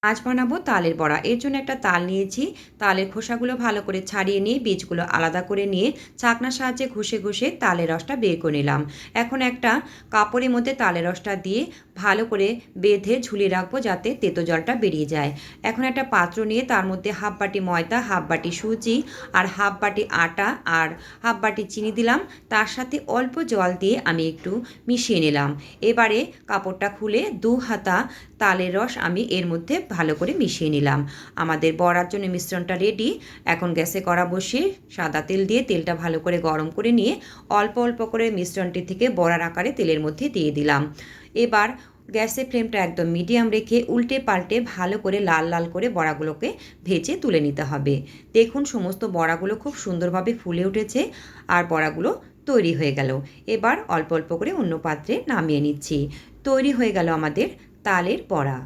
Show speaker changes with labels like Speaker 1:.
Speaker 1: আজ বানাবো তালের বড়া। এর জন্য একটা তাল নিয়েছি। তালের খোসাগুলো ভালো করে ছাড়িয়ে নিয়ে বীজগুলো আলাদা করে নিয়ে ছাঁকনার সাহায্যে ঘষে ঘষে তালের রসটা বের করে নিলাম। এখন একটা কাপড়ের মধ্যে তালের রসটা দিয়ে ভালো করে বেঁধে ঝুলিয়ে রাখবো যাতে তেতো জলটা বেরিয়ে যায়। এখন একটা পাত্র নিয়ে তার মধ্যে হাফ বাটি ময়দা, হাফ বাটি সুজি আর হাফ বাটি আটা আর হাফ বাটি চিনি দিলাম। তার সাথে অল্প জল দিয়ে আমি একটু মিশিয়ে নিলাম। এবারে কাপড়টা খুলে 2 হাতা তালের রস আমি এর মধ্যে ভালো করে মিশিয়ে নিলাম। আমাদের বড়ার জন্য মিশ্রণটা রেডি। এখন গ্যাসে কড়া বসিয়ে সাদা তেল দিয়ে তেলটা ভালো করে গরম করে নিয়ে অল্প অল্প করে মিশ্রণটি থেকে বড়ার আকারে তেলের মধ্যে দিয়ে দিলাম। এবার গ্যাসের ফ্লেমটা একদম মিডিয়াম রেখে উল্টে পাল্টে ভালো করে লাল লাল করে বড়াগুলোকে ভেজে তুলে নিতে হবে। দেখুন সমস্ত বড়াগুলো খুব সুন্দরভাবে ফুলে উঠেছে আর বড়াগুলো তৈরি হয়ে গেল। এবার অল্প অল্প করে অন্য পাত্রে নামিয়ে নিচ্ছি। তৈরি হয়ে গেল আমাদের তালের বড়া।